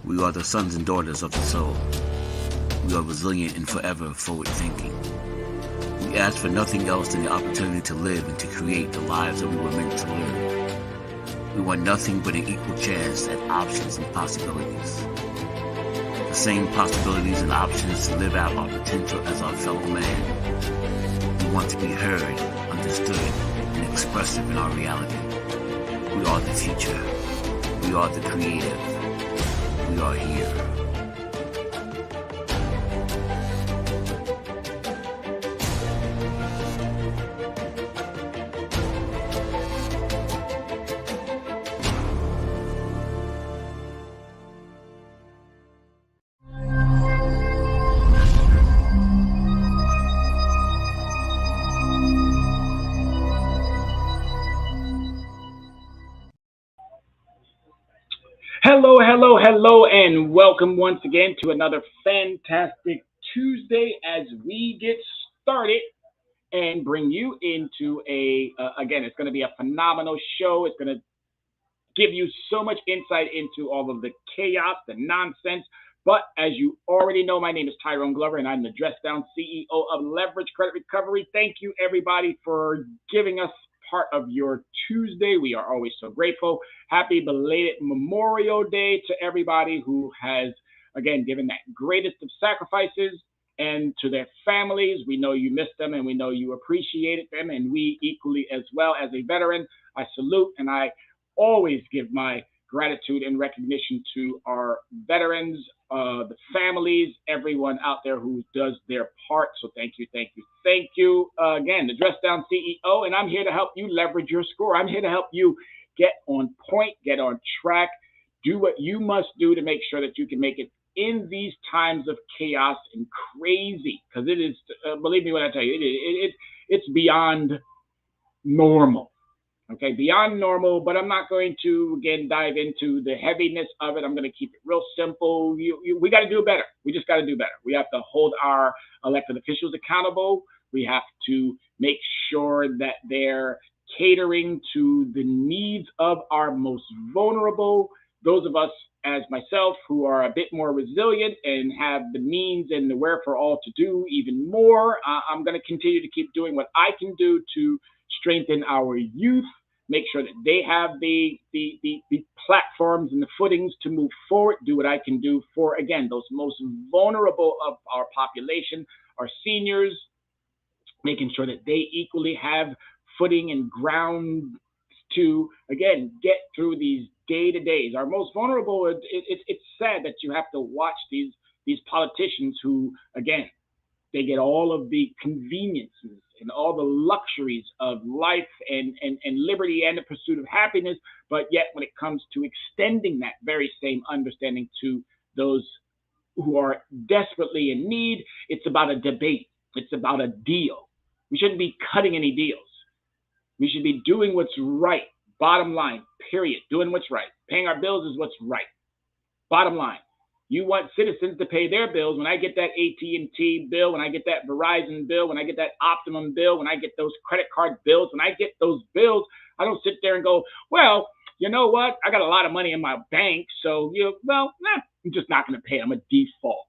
We are the sons and daughters of the soul. We are resilient and forever forward-thinking. We ask for nothing else than the opportunity to live and to create the lives that we were meant to live. We want nothing but an equal chance at options and possibilities. The same possibilities and options to live out our potential as our fellow man. We want to be heard, understood, and expressive in our reality. We are the future. We are the creative. We are here. Hello, and welcome once again to another fantastic Tuesday as we get started and bring you into again, it's going to be a phenomenal show. It's going to give you so much insight into all of the chaos, the nonsense. But as you already know, my name is Tyrone Glover, and I'm the Dress Down CEO of Leverage Credit Recovery. Thank you, everybody, for giving us part of your Tuesday. We are always so grateful. Happy belated Memorial Day to everybody who has, again, given that greatest of sacrifices, and to their families. We know you missed them, and we know you appreciated them, and we equally as well. As a veteran, I salute, and I always give my gratitude and recognition to our veterans, the families, everyone out there who does their part. So thank you. Again, the Dress Down CEO, and I'm here to help you leverage your score. I'm here to help you get on point, get on track, do what you must do to make sure that you can make it in these times of chaos and crazy, because it is, believe me when I tell you, it's beyond normal. Okay, beyond normal, but I'm not going to, again, dive into the heaviness of it. I'm going to keep it real simple. We got to do better. We just got to do better. We have to hold our elected officials accountable. We have to make sure that they're catering to the needs of our most vulnerable, those of us as myself who are a bit more resilient and have the means and the wherewithal to do even more. I'm going to continue to keep doing what I can do to strengthen our youth, make sure that they have the platforms and the footings to move forward, do what I can do for, again, those most vulnerable of our population, our seniors, making sure that they equally have footing and ground to, again, get through these day-to-days. Our most vulnerable, it's sad that you have to watch these politicians who, again, they get all of the conveniences and all the luxuries of life and liberty and the pursuit of happiness, but yet when it comes to extending that very same understanding to those who are desperately in need, it's about a debate. It's about a deal. We shouldn't be cutting any deals. We should be doing what's right. Bottom line, period. Doing what's right. Paying our bills is what's right. Bottom line. You want citizens to pay their bills. When I get that AT&T bill, when I get that Verizon bill, when I get that Optimum bill, when I get those credit card bills, when I get those bills, I don't sit there and go, well, you know what? I got a lot of money in my bank, so, I'm just not going to pay. I'm a default.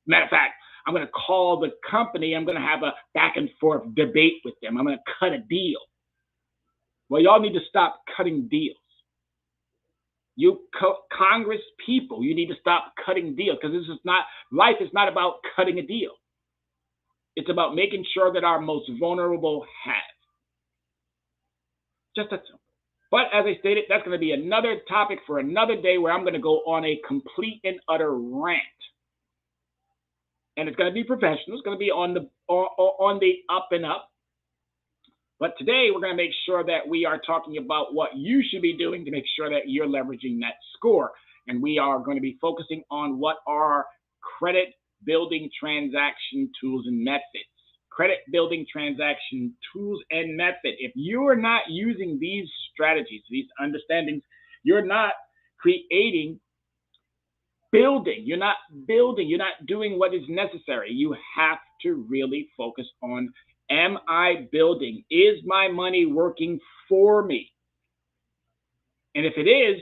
Matter of fact, I'm going to call the company. I'm going to have a back and forth debate with them. I'm going to cut a deal. Well, y'all need to stop cutting deals. You Congress people, you need to stop cutting deals, because life is not about cutting a deal. It's about making sure that our most vulnerable have. Just that simple. But as I stated, that's going to be another topic for another day, where I'm going to go on a complete and utter rant. And it's going to be professional. It's going to be on the up and up. But today, we're going to make sure that we are talking about what you should be doing to make sure that you're leveraging that score. And we are going to be focusing on what are credit building transaction tools and methods. Credit building transaction tools and method. If you are not using these strategies, these understandings, you're not creating building. You're not building. You're not doing what is necessary. You have to really focus on, am I building? Is my money working for me? And if it is,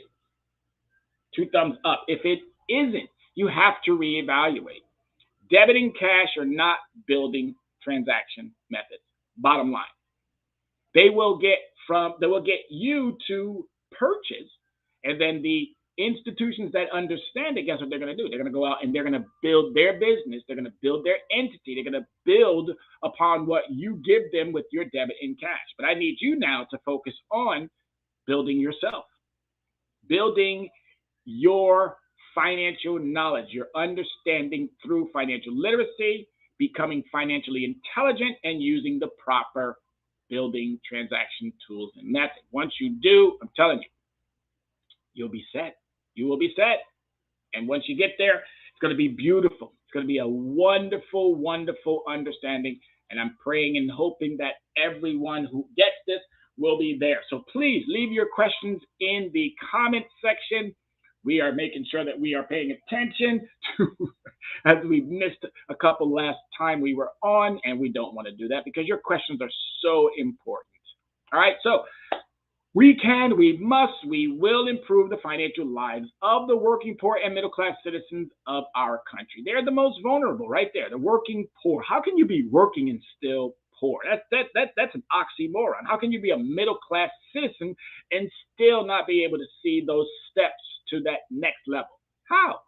2 thumbs up. If it isn't, you have to reevaluate. Debit and cash are not building transaction methods. Bottom line, they will get you to purchase, and then the institutions that understand it, guess what they're going to do? They're going to go out and they're going to build their business. They're going to build their entity. They're going to build upon what you give them with your debit and cash. But I need you now to focus on building yourself, building your financial knowledge, your understanding through financial literacy, becoming financially intelligent, and using the proper building transaction tools and methods. Once you do, I'm telling you, you'll be set. You will be set. And once you get there, it's going to be beautiful. It's going to be a wonderful, wonderful understanding. And I'm praying and hoping that everyone who gets this will be there. So please leave your questions in the comment section. We are making sure that we are paying attention to, as we missed a couple last time we were on, and we don't want to do that because your questions are so important. All right, so we can, we must, we will improve the financial lives of the working poor and middle-class citizens of our country. They're the most vulnerable right there, the working poor. How can you be working and still poor? That's an oxymoron. How can you be a middle-class citizen and still not be able to see those steps to that next level? How?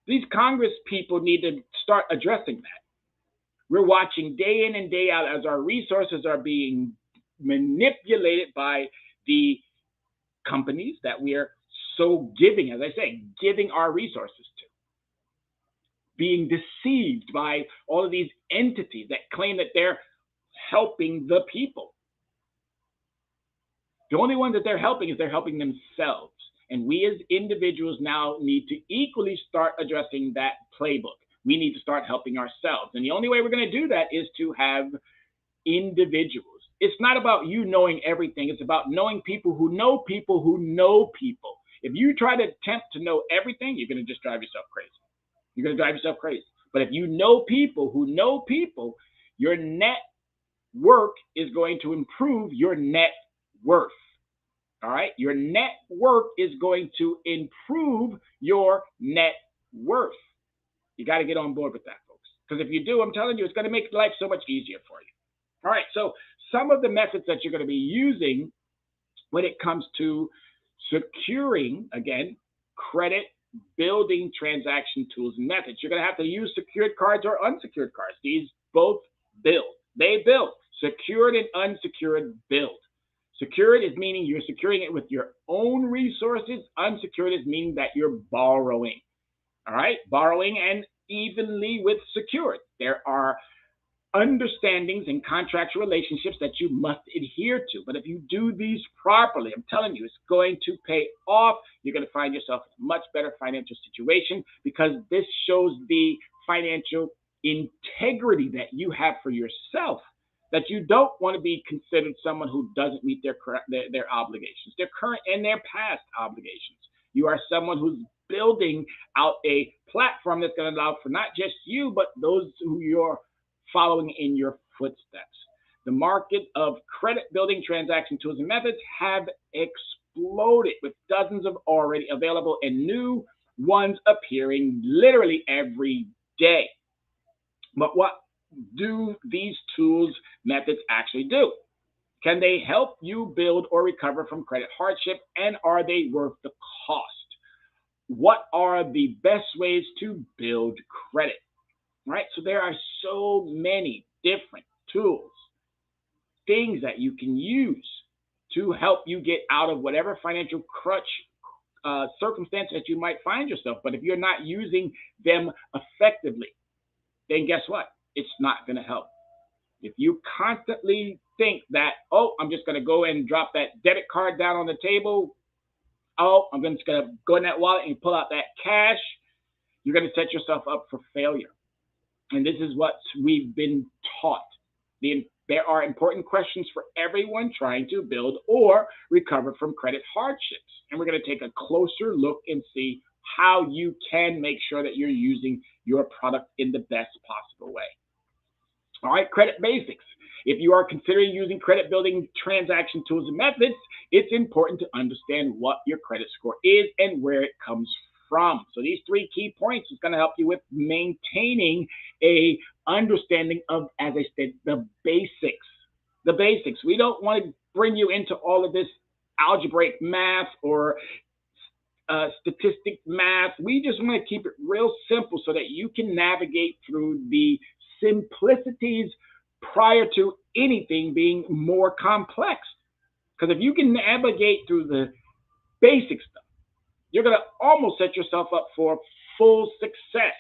These Congress people need to start addressing that. We're watching day in and day out as our resources are being manipulated by the companies that we are so giving, as I say, giving our resources to. Being deceived by all of these entities that claim that they're helping the people. The only one that they're helping is they're helping themselves. And we as individuals now need to equally start addressing that playbook. We need to start helping ourselves. And the only way we're going to do that is to have individuals. It's not about you knowing everything. It's about knowing people who know people who know people. If you try to attempt to know everything, you're going to just drive yourself crazy. You're going to drive yourself crazy. But if you know people who know people, your net work is going to improve your net worth. All right? Your net worth is going to improve your net worth. You got to get on board with that, folks. Because if you do, I'm telling you, it's going to make life so much easier for you. All right, so some of the methods that you're going to be using when it comes to securing, again, credit building transaction tools and methods. You're going to have to use secured cards or unsecured cards. These both build. They build. Secured and unsecured build. Secured is meaning you're securing it with your own resources. Unsecured is meaning that you're borrowing. All right, borrowing and evenly with secured. There are understandings and contractual relationships that you must adhere to. But if you do these properly, I'm telling you, it's going to pay off. You're going to find yourself in a much better financial situation because this shows the financial integrity that you have for yourself, that you don't want to be considered someone who doesn't meet their obligations, their current and their past obligations. You are someone who's building out a platform that's going to allow for not just you, but those who you're following in your footsteps. The market of credit building transaction tools and methods have exploded with dozens of already available and new ones appearing literally every day. But what do these tools, methods actually do? Can they help you build or recover from credit hardship, and are they worth the cost? What are the best ways to build credit? Right? So there are so many different tools, things that you can use to help you get out of whatever financial crutch circumstance that you might find yourself. But if you're not using them effectively, then guess what? It's not going to help. If you constantly think that, oh, I'm just going to go and drop that debit card down on the table, oh, I'm just going to go in that wallet and pull out that cash, you're going to set yourself up for failure. And this is what we've been taught. There are important questions for everyone trying to build or recover from credit hardships. And we're going to take a closer look and see how you can make sure that you're using your product in the best possible way. All right, credit basics. If you are considering using credit building transaction tools and methods, it's important to understand what your credit score is and where it comes from. So these 3 key points is going to help you with maintaining a understanding of, as I said, the basics. The basics. We don't want to bring you into all of this algebraic math or statistic math. We just want to keep it real simple so that you can navigate through the simplicities prior to anything being more complex. Because if you can navigate through the basic stuff, you're going to almost set yourself up for full success.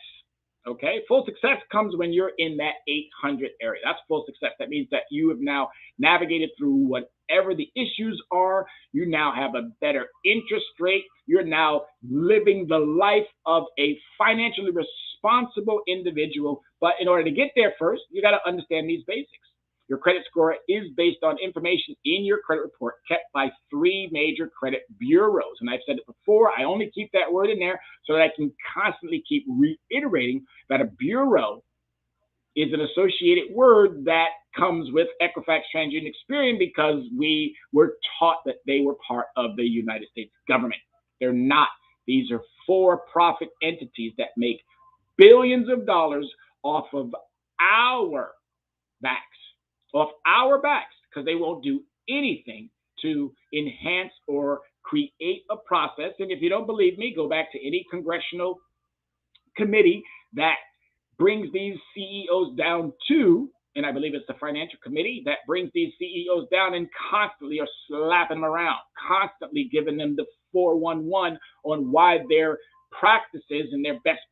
Okay, full success comes when you're in that 800 area. That's full success. That means that you have now navigated through whatever the issues are. You now have a better interest rate. You're now living the life of a financially responsible individual. But in order to get there first, you got to understand these basics. Your credit score is based on information in your credit report kept by 3 major credit bureaus. And I've said it before, I only keep that word in there so that I can constantly keep reiterating that a bureau is an associated word that comes with Equifax, TransUnion, Experian, because we were taught that they were part of the United States government. They're not. These are for-profit entities that make billions of dollars off of our backs. Because they won't do anything to enhance or create a process. And if you don't believe me, go back to any congressional committee that brings these CEOs down to, and I believe it's the Financial Committee that brings these CEOs down and constantly are slapping them around, constantly giving them the 411 on why their practices and their best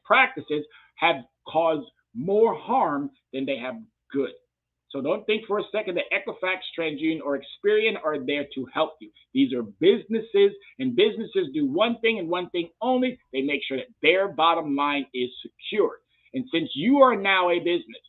practices have caused more harm than they have good. So don't think for a second that Equifax, TransUnion, or Experian are there to help you. These are businesses, and businesses do one thing and one thing only. They make sure that their bottom line is secured. And since you are now a business,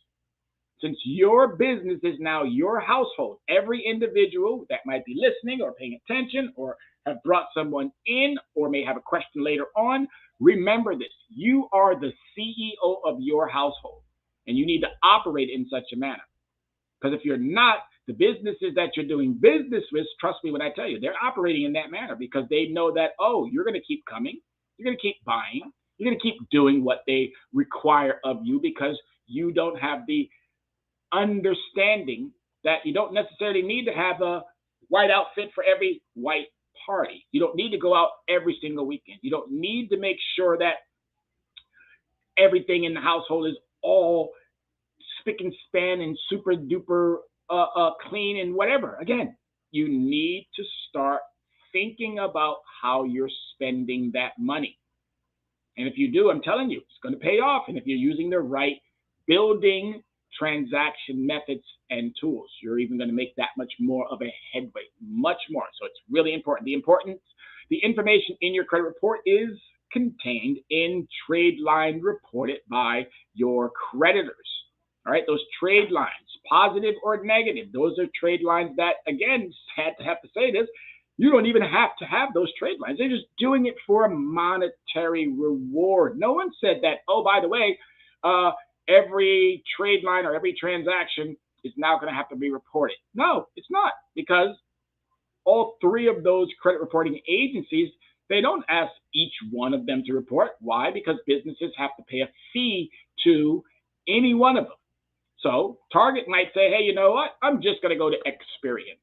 since your business is now your household, every individual that might be listening or paying attention or have brought someone in or may have a question later on, remember this. You are the CEO of your household, and you need to operate in such a manner. Because if you're not, the businesses that you're doing business with, trust me when I tell you, they're operating in that manner because they know that, oh, you're going to keep coming, you're going to keep buying, you're going to keep doing what they require of you because you don't have the understanding that you don't necessarily need to have a white outfit for every white party. You don't need to go out every single weekend. You don't need to make sure that everything in the household is all spick and span and super duper clean and whatever. Again, you need to start thinking about how you're spending that money. And if you do, I'm telling you, it's going to pay off. And if you're using the right building transaction methods and tools, you're even going to make that much more of a headway, much more. So it's really important. The information in your credit report is contained in trade line reported by your creditors. All right, those trade lines, positive or negative, those are trade lines that, again, have to say this, you don't even have to have those trade lines. They're just doing it for a monetary reward. No one said that, oh, by the way, every trade line or every transaction is now going to have to be reported. No, it's not, because all 3 of those credit reporting agencies, they don't ask each one of them to report. Why? Because businesses have to pay a fee to any one of them. So Target might say, hey, you know what? I'm just going to go to Experian.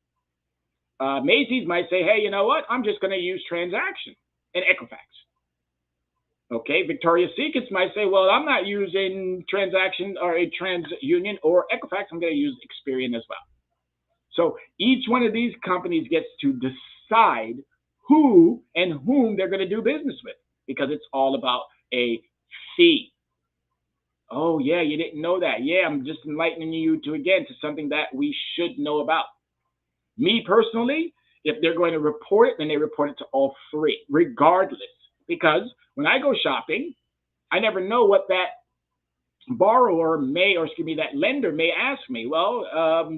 Macy's might say, hey, you know what? I'm just going to use Transaction and Equifax. Okay, Victoria's Secrets might say, well, I'm not using Transaction or a TransUnion or Equifax. I'm going to use Experian as well. So each one of these companies gets to decide who and whom they're going to do business with, because it's all about a fee. Oh, yeah, you didn't know that. Yeah, I'm just enlightening you to something that we should know about. Me personally, if they're going to report it, then they report it to all 3, regardless. Because when I go shopping, I never know what that that lender may ask me. Well,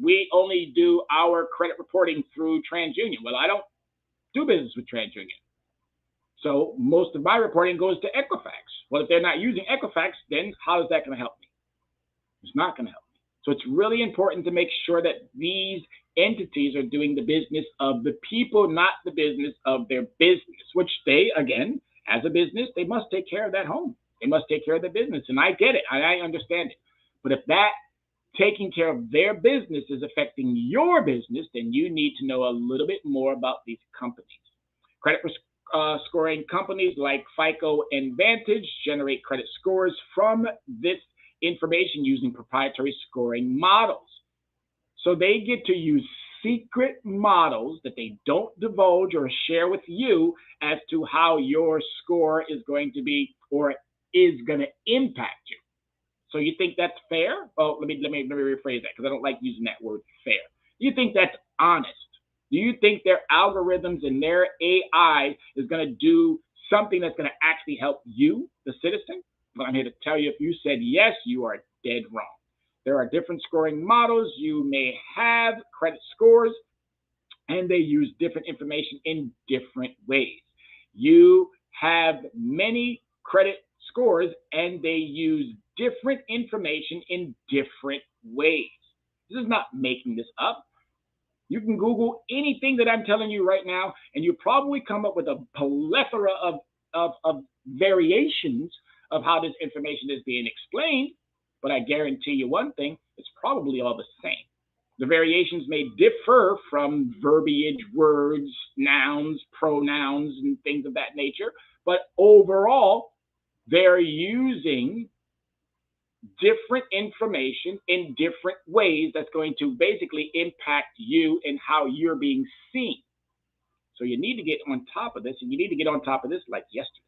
we only do our credit reporting through TransUnion. Well, I don't do business with TransUnion. So most of my reporting goes to Equifax. Well, if they're not using Equifax, then how is that going to help me? It's not going to help me. So it's really important to make sure that these entities are doing the business of the people, not the business of their business, which they, again, as a business, they must take care of that home. They must take care of their business. And I get it. I understand it. But if that taking care of their business is affecting your business, then you need to know a little bit more about these companies. Credit scoring companies like FICO and Vantage generate credit scores from this information using proprietary scoring models. So they get to use secret models that they don't divulge or share with you as to how your score is going to be or is going to impact you. So you think that's fair? Well, let me rephrase that because I don't like using that word fair. You think that's honest? Do you think their algorithms and their AI is going to do something that's going to actually help you, the citizen? Well, I'm here to tell you, if you said yes, you are dead wrong. There are different scoring models. You may have credit scores, and they use different information in different ways. You have many credit scores, and they use different information in different ways. This is not making this up. You can Google anything that I'm telling you right now, and you probably come up with a plethora of variations of how this information is being explained. But I guarantee you one thing, it's probably all the same. The variations may differ from verbiage, words, nouns, pronouns, and things of that nature. But overall, they're using different information in different ways that's going to basically impact you and how you're being seen. So you need to get on top of this, and you need to get on top of this like yesterday.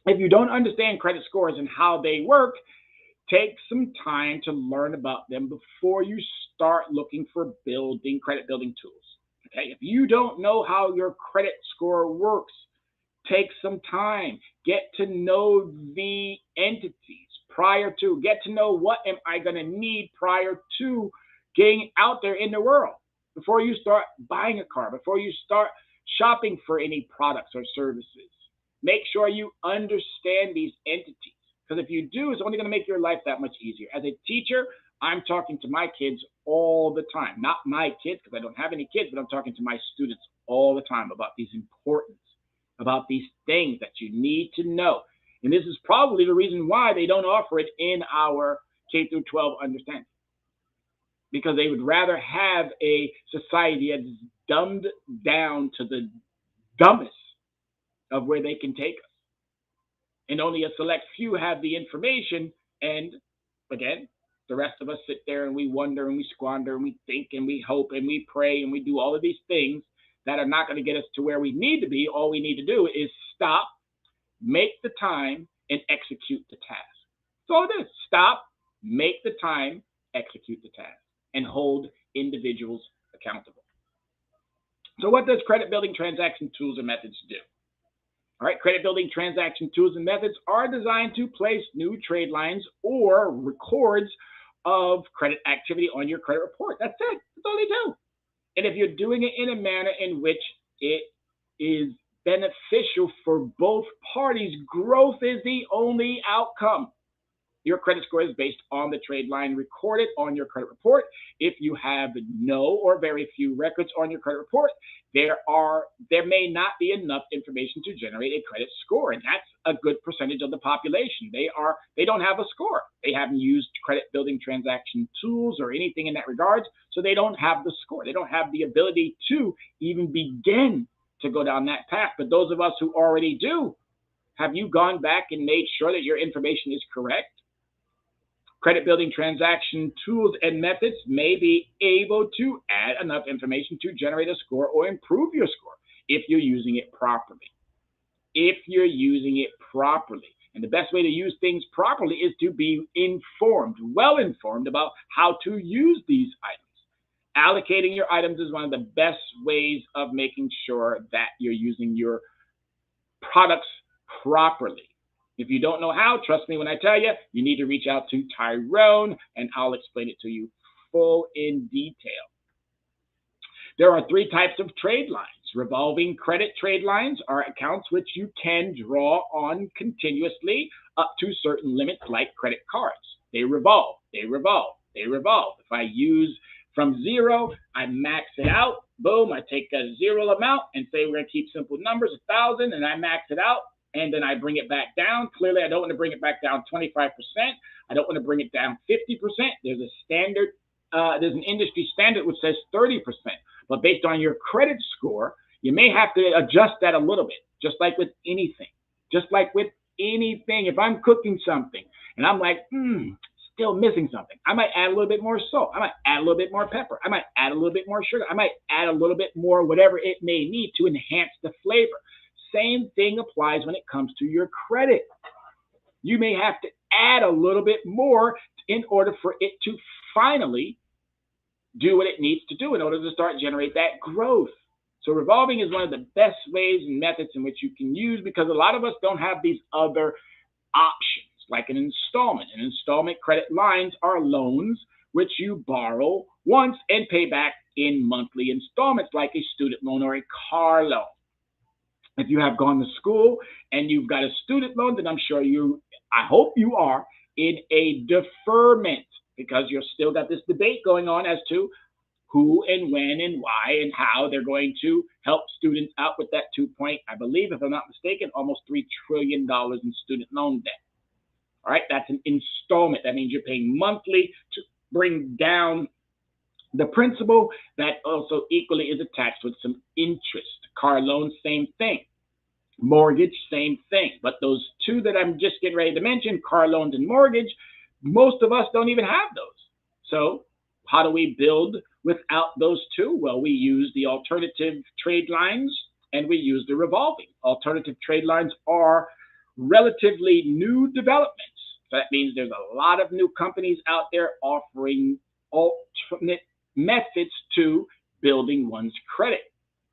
If you don't understand credit scores and how they work, take some time to learn about them before you start looking for credit building tools. Okay, if you don't know how your credit score works, take some time, get to know the entities get to know what am I going to need prior to getting out there in the world. Before you start buying a car, before you start shopping for any products or services, make sure you understand these entities. Because if you do, it's only going to make your life that much easier. As a teacher, I'm talking to my kids all the time. Not my kids, because I don't have any kids, but I'm talking to my students all the time about these importance, about these things that you need to know. And this is probably the reason why they don't offer it in our K through 12 understanding. Because they would rather have a society that's dumbed down to the dumbest of where they can take us. And only a select few have the information. And again, the rest of us sit there and we wonder and we squander and we think and we hope and we pray and we do all of these things that are not going to get us to where we need to be. All we need to do is stop, make the time, and execute the task. That's all it is. Stop, make the time, execute the task, and hold individuals accountable. So what does credit building transaction tools and methods do? All right, credit building transaction tools and methods are designed to place new trade lines or records of credit activity on your credit report. That's it. That's all they do. And if you're doing it in a manner in which it is beneficial for both parties, growth is the only outcome. Your credit score is based on the trade line recorded on your credit report. If you have no or very few records on your credit report, there may not be enough information to generate a credit score, and that's a good percentage of the population. They don't have a score. They haven't used credit building transaction tools or anything in that regard, so they don't have the score. They don't have the ability to even begin to go down that path. But those of us who already do, have you gone back and made sure that your information is correct? Credit building transaction tools and methods may be able to add enough information to generate a score or improve your score if you're using it properly. If you're using it properly. And the best way to use things properly is to be informed, well informed about how to use these items. Allocating your items is one of the best ways of making sure that you're using your products properly. If you don't know how, trust me when I tell you, you need to reach out to Tyrone and I'll explain it to you full in detail. There are three types of trade lines. Revolving credit trade lines are accounts which you can draw on continuously up to certain limits like credit cards. They revolve. They revolve. If I use from zero, I max it out. Boom, I take a zero amount and say we're going to keep simple numbers, 1,000, and I max it out. And then I bring it back down. Clearly, I don't want to bring it back down 25%. I don't want to bring it down 50%. There's a standard, there's an industry standard which says 30%. But based on your credit score, you may have to adjust that a little bit, just like with anything. Just like with anything, if I'm cooking something and I'm like, still missing something, I might add a little bit more salt. I might add a little bit more pepper. I might add a little bit more sugar. I might add a little bit more whatever it may need to enhance the flavor. Same thing applies when it comes to your credit. You may have to add a little bit more in order for it to finally do what it needs to do in order to start generate that growth. So revolving is one of the best ways and methods in which you can use, because a lot of us don't have these other options like an installment. And installment credit lines are loans which you borrow once and pay back in monthly installments like a student loan or a car loan. If you have gone to school and you've got a student loan, then I'm sure I hope you are in a deferment, because you've still got this debate going on as to who and when and why and how they're going to help students out with that I believe, if I'm not mistaken, almost $3 trillion in student loan debt. All right, that's an installment. That means you're paying monthly to bring down the principal. That also equally is attached with some interest. Car loan, same thing. Mortgage, same thing. But those two that I'm just getting ready to mention, car loans and mortgage, most of us don't even have those. So how do we build without those two? Well, we use the alternative trade lines and we use the revolving. Alternative trade lines are relatively new developments. So that means there's a lot of new companies out there offering alternate methods to building one's credit.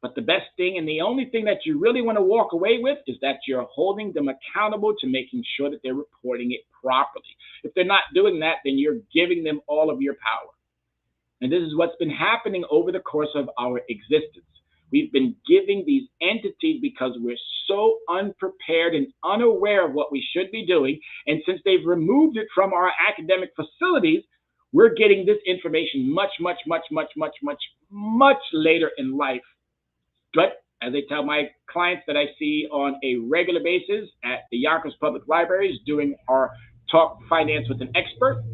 But the best thing and the only thing that you really want to walk away with is that you're holding them accountable to making sure that they're reporting it properly. If they're not doing that, then you're giving them all of your power. And this is what's been happening over the course of our existence. We've been giving these entities because we're so unprepared and unaware of what we should be doing. And since they've removed it from our academic facilities, we're getting this information much later in life. But as I tell my clients that I see on a regular basis at the Yonkers Public Libraries doing our Talk Finance with an Expert,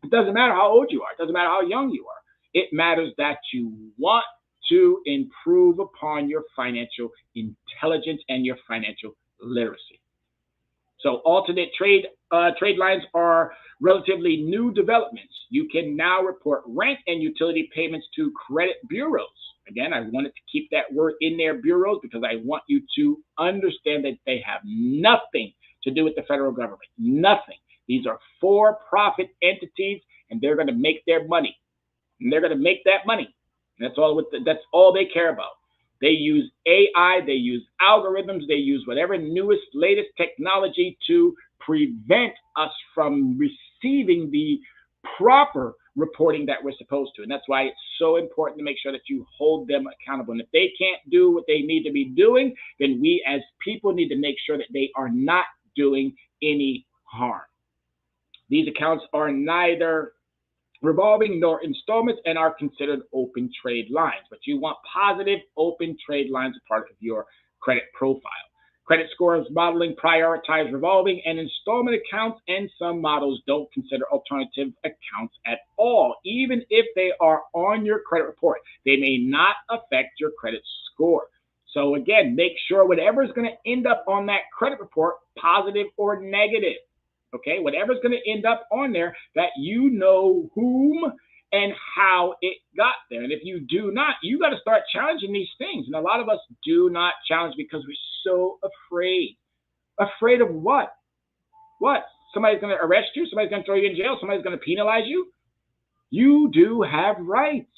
it doesn't matter how old you are. It doesn't matter how young you are. It matters that you want to improve upon your financial intelligence and your financial literacy. So alternate trade lines are relatively new developments. You can now report rent and utility payments to credit bureaus. Again, I wanted to keep that word in there, bureaus, because I want you to understand that they have nothing to do with the federal government. Nothing. These are for-profit entities, and they're going to make their money. And they're going to make that money. And that's all they care about. They use AI, they use algorithms, they use whatever newest, latest technology to prevent us from receiving the proper reporting that we're supposed to. And that's why it's so important to make sure that you hold them accountable. And if they can't do what they need to be doing, then we as people need to make sure that they are not doing any harm. These accounts are neither revolving nor installments and are considered open trade lines. But you want positive open trade lines as part of your credit profile. Credit scores modeling prioritize revolving and installment accounts, and some models don't consider alternative accounts at all. Even if they are on your credit report, they may not affect your credit score. So again, make sure whatever is going to end up on that credit report, positive or negative, okay, whatever's going to end up on there, that you know whom and how it got there. And if you do not, you got to start challenging these things. And a lot of us do not challenge because we're so afraid. Afraid of what? What? Somebody's going to arrest you? Somebody's going to throw you in jail? Somebody's going to penalize you? You do have rights.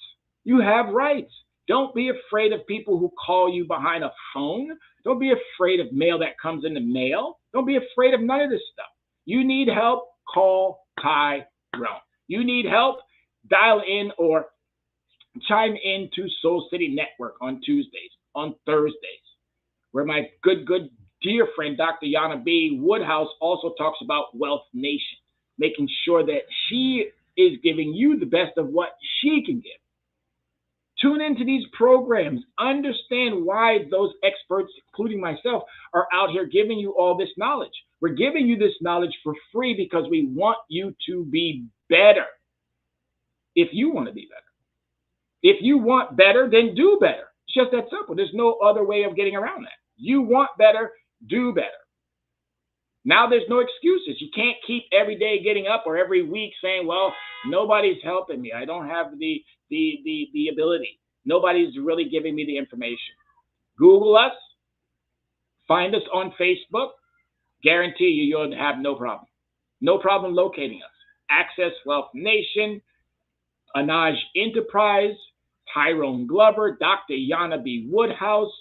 You have rights. Don't be afraid of people who call you behind a phone. Don't be afraid of mail that comes in the mail. Don't be afraid of none of this stuff. You need help, call Tyrone. You need help, dial in or chime in to Soul City Network on Tuesdays, on Thursdays, where my good dear friend, Dr. Yana B. Woodhouse, also talks about Wealth Nation, making sure that she is giving you the best of what she can give. Tune into these programs. Understand why those experts, including myself, are out here giving you all this knowledge. We're giving you this knowledge for free because we want you to be better. If you want to be better. If you want better, then do better. It's just that simple. There's no other way of getting around that. You want better, do better. Now there's no excuses. You can't keep every day getting up or every week saying, well, nobody's helping me. I don't have the ability. Nobody's really giving me the information. Google us. Find us on Facebook. Guarantee you'll have no problem. No problem locating us. Access Wealth Nation, Anaj Enterprise, Tyrone Glover, Dr. Yana B. Woodhouse,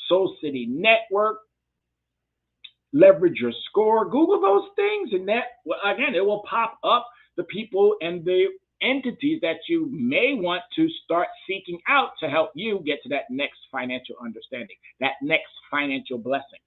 Soul City Network, Leverage Your Score. Google those things, and that, again, it will pop up the people and the entities that you may want to start seeking out to help you get to that next financial understanding, that next financial blessing.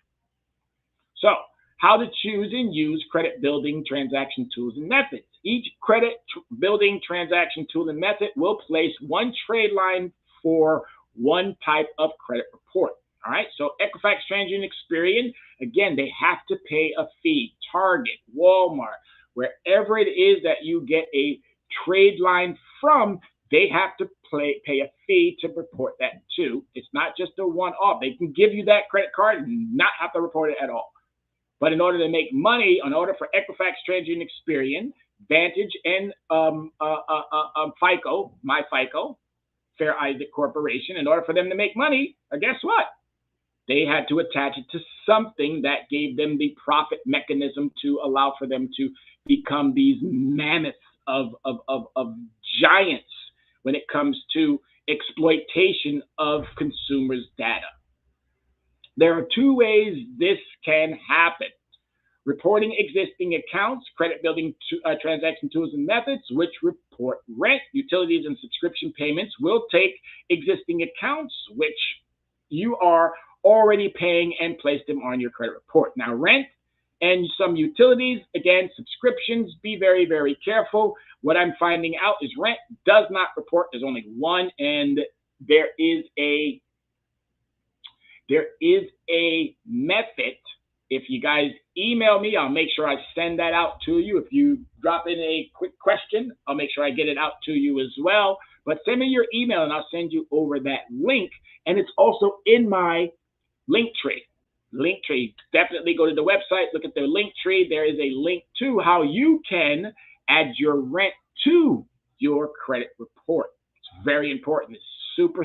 So, how to choose and use credit building transaction tools and methods. Each credit building transaction tool and method will place one trade line for one type of credit report. All right, so Equifax, TransUnion, Experian, again, they have to pay a fee. Target, Walmart, wherever it is that you get a trade line from, they have to pay a fee to report that too. It's not just a one-off. They can give you that credit card and not have to report it at all. But in order to make money, in order for Equifax, TransUnion, Experian, Vantage, and FICO, my FICO, Fair Isaac Corporation, in order for them to make money, guess what? They had to attach it to something that gave them the profit mechanism to allow for them to become these mammoths of giants when it comes to exploitation of consumers' data. There are two ways this can happen. Reporting existing accounts, credit building transaction tools and methods, which report rent, utilities, and subscription payments, will take existing accounts, which you are already paying, and place them on your credit report. Now, rent and some utilities, again, subscriptions, be very, very careful. What I'm finding out is rent does not report. There's only one, and there is a method. If you guys email me, I'll make sure I send that out to you. If you drop in a quick question, I'll make sure I get it out to you as well. But send me your email and I'll send you over that link. And it's also in my Linktree. Linktree. Definitely go to the website, look at their Linktree. There is a link to how you can add your rent to your credit report. It's very important. It's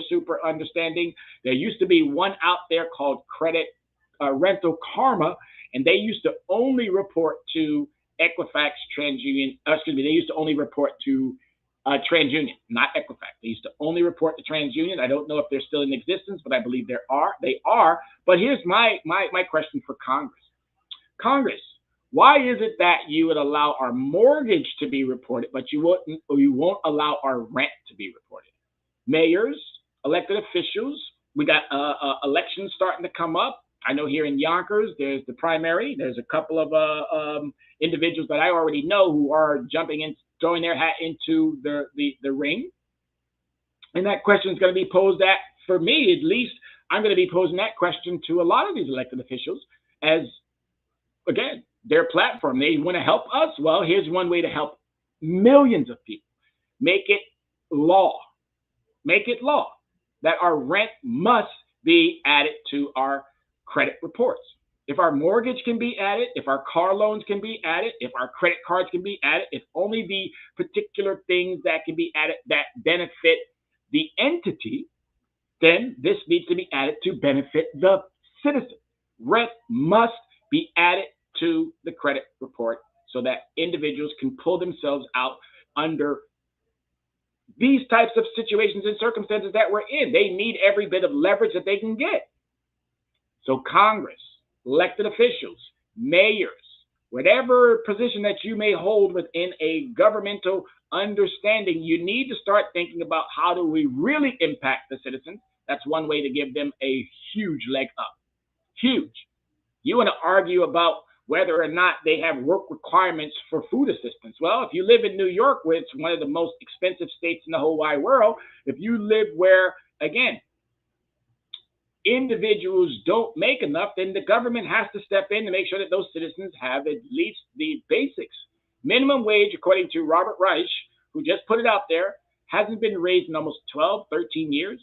super understanding. There used to be one out there called Credit Rental Karma, and they used to only report to Equifax, TransUnion. They used to only report to TransUnion, not Equifax. They used to only report to TransUnion. I don't know if they're still in existence, but I believe they are. But here's my question for Congress. Congress, why is it that you would allow our mortgage to be reported, but you won't allow our rent to be reported? Mayors, elected officials, we got elections starting to come up. I know here in Yonkers, there's the primary. There's a couple of individuals that I already know who are jumping in, throwing their hat into the ring. And that question is going to be posed at, for me at least, I'm going to be posing that question to a lot of these elected officials as, again, their platform. They want to help us. Well, here's one way to help millions of people. Make it law. Make it law that our rent must be added to our credit reports. If our mortgage can be added, if our car loans can be added, if our credit cards can be added, if only the particular things that can be added that benefit the entity, then this needs to be added to benefit the citizen. Rent must be added to the credit report so that individuals can pull themselves out under these types of situations and circumstances that we're in. They need every bit of leverage that they can get. So Congress, elected officials, mayors, whatever position that you may hold within a governmental understanding, you need to start thinking about how do we really impact the citizens. That's one way to give them a huge leg up. Huge. You want to argue about whether or not they have work requirements for food assistance. Well, if you live in New York, which is one of the most expensive states in the whole wide world, if you live where, again, individuals don't make enough, then the government has to step in to make sure that those citizens have at least the basics. Minimum wage, according to Robert Reich, who just put it out there, hasn't been raised in almost 12, 13 years.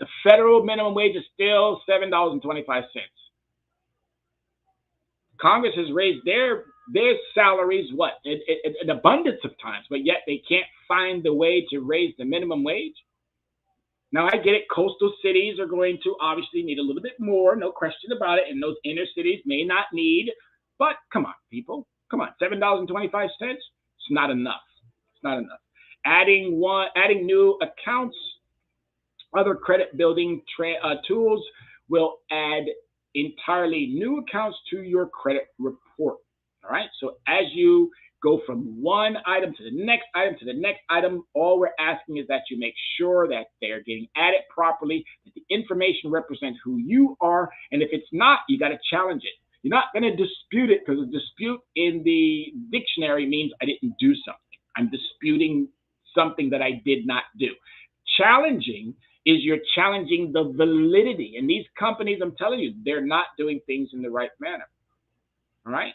The federal minimum wage is still $7.25. Congress has raised their salaries, an abundance of times, but yet they can't find the way to raise the minimum wage. Now, I get it. Coastal cities are going to obviously need a little bit more, no question about it, and those inner cities may not need. But come on, people. Come on, $7.25? It's not enough. It's not enough. Adding new accounts, other credit building tools will add entirely new accounts to your credit report. All right. So as you go from one item to the next item to the next item, all we're asking is that you make sure that they're getting added properly, that the information represents who you are. And if it's not, you got to challenge it. You're not going to dispute it, because a dispute in the dictionary means I didn't do something. I'm disputing something that I did not do. Challenging is you're challenging the validity. And these companies, I'm telling you, they're not doing things in the right manner. All right.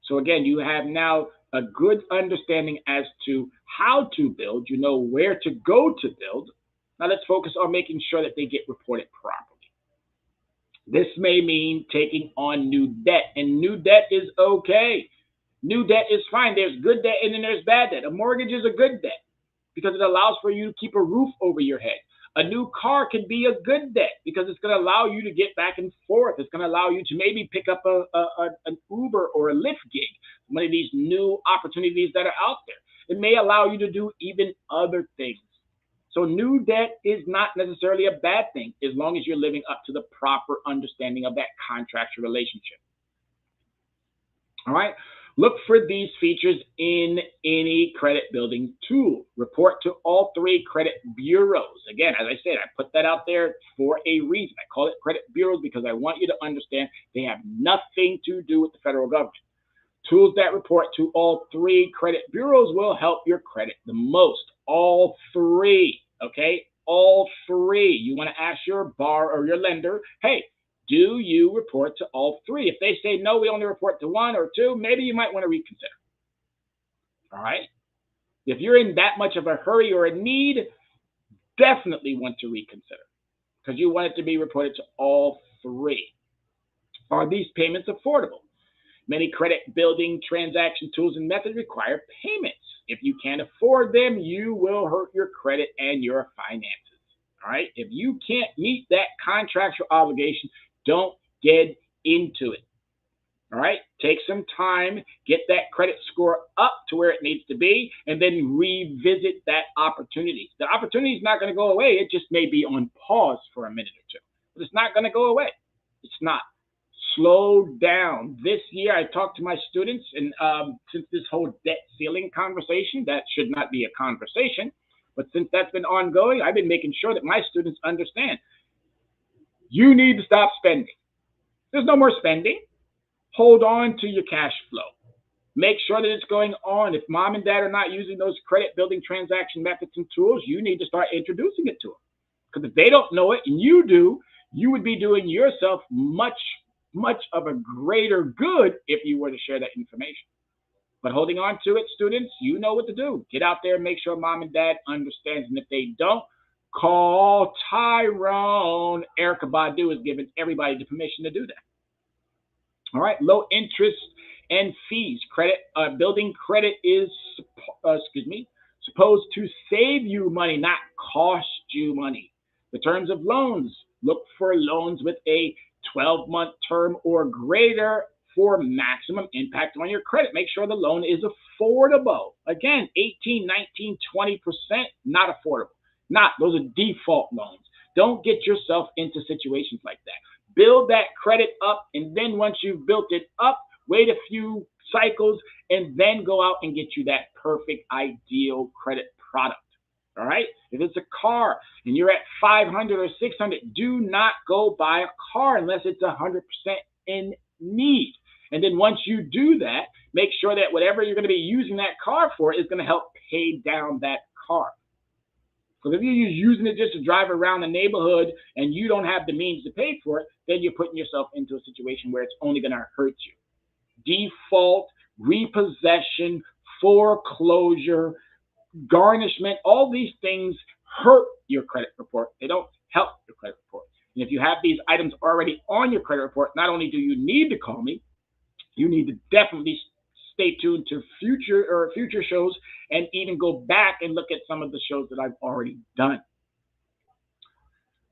So again, you have now a good understanding as to how to build. You know where to go to build. Now let's focus on making sure that they get reported properly. This may mean taking on new debt, and new debt is okay. New debt is fine. There's good debt and then there's bad debt. A mortgage is a good debt because it allows for you to keep a roof over your head. A new car can be a good debt because it's going to allow you to get back and forth. It's going to allow you to maybe pick up an Uber or a Lyft gig, one of these new opportunities that are out there. It may allow you to do even other things. So new debt is not necessarily a bad thing as long as you're living up to the proper understanding of that contractual relationship. All right. Look for these features in any credit building tool. Report to all three credit bureaus. Again, as I said, I put that out there for a reason. I call it credit bureaus because I want you to understand they have nothing to do with the federal government. Tools that report to all three credit bureaus will help your credit the most. All three, okay? All three. You want to ask your bar or your lender, hey, do you report to all three? If they say, no, we only report to one or two, maybe you might want to reconsider. All right? If you're in that much of a hurry or a need, definitely want to reconsider because you want it to be reported to all three. Are these payments affordable? Many credit building transaction tools and methods require payments. If you can't afford them, you will hurt your credit and your finances. All right? If you can't meet that contractual obligation, don't get into it. All right? Take some time, get that credit score up to where it needs to be, and then revisit that opportunity. The opportunity is not going to go away. It just may be on pause for a minute or two, but it's not going to go away. It's not. Slow down. This year, I talked to my students, and since this whole debt ceiling conversation, that should not be a conversation, but since that's been ongoing, I've been making sure that my students understand you need to stop spending. There's no more spending. Hold on to your cash flow. Make sure that it's going on. If mom and dad are not using those credit building transaction methods and tools, you need to start introducing it to them. Because if they don't know it and you do, you would be doing yourself much of a greater good if you were to share that information. But holding on to it, students, you know what to do. Get out there and make sure mom and dad understands. And if they don't, call Tyrone. Erykah Badu has given everybody the permission to do that. All right, low interest and fees. Building credit is, supposed to save you money, not cost you money. The terms of loans. Look for loans with a 12-month term or greater for maximum impact on your credit. Make sure the loan is affordable. Again, 18, 19, 20%, not affordable. Those are default loans. Don't get yourself into situations like that. Build that credit up, and then once you've built it up, wait a few cycles, and then go out and get you that perfect, ideal credit product. All right? If it's a car and you're at 500 or 600, do not go buy a car unless it's 100% in need. And then once you do that, make sure that whatever you're going to be using that car for is going to help pay down that car. Because if you're using it just to drive around the neighborhood and you don't have the means to pay for it, then you're putting yourself into a situation where it's only going to hurt you. Default, repossession, foreclosure, garnishment, all these things hurt your credit report. They don't help your credit report. And if you have these items already on your credit report, not only do you need to call me, you need to definitely stay tuned to future shows and even go back and look at some of the shows that I've already done.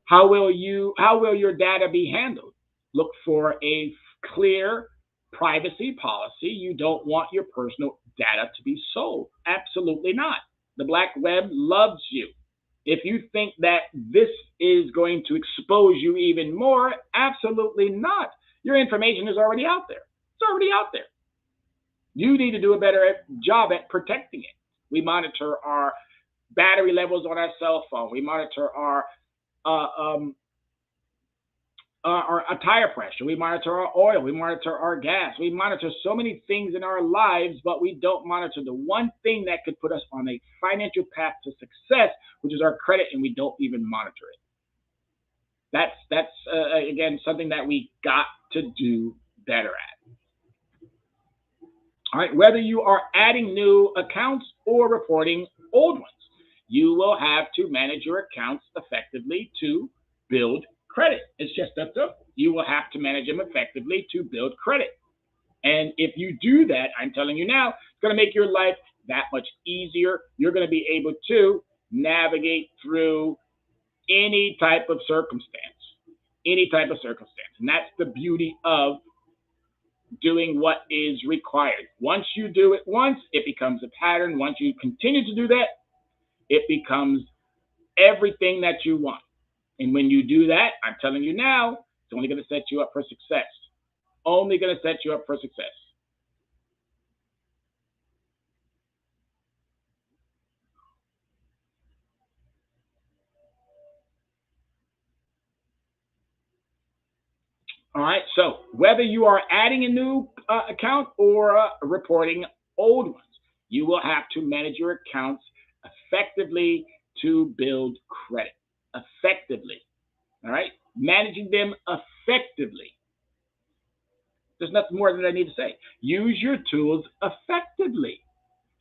How will your data be handled? Look for a clear privacy policy. You don't want your personal data to be sold. Absolutely not. The black web loves you. If you think that this is going to expose you even more, absolutely not. Your information is already out there. It's already out there. You need to do a better job at protecting it. We monitor our battery levels on our cell phone. We monitor our tire pressure. We monitor our oil. We monitor our gas. We monitor so many things in our lives, but we don't monitor the one thing that could put us on a financial path to success, which is our credit, and we don't even monitor it. That's again, something that we got to do better at. All right, whether you are adding new accounts or reporting old ones, you will have to manage your accounts effectively to build credit. It's just that simple. You will have to manage them effectively to build credit. And if you do that, I'm telling you now, it's going to make your life that much easier. You're going to be able to navigate through any type of circumstance, And that's the beauty of doing what is required. Once you do it once, it becomes a pattern. Once you continue to do that, it becomes everything that you want. And when you do that, I'm telling you now, it's only going to set you up for success. Only going to set you up for success. All right, so whether you are adding a new account or reporting old ones, you will have to manage your accounts effectively to build credit. Effectively. All right, managing them effectively. There's nothing more that I need to say. Use your tools effectively.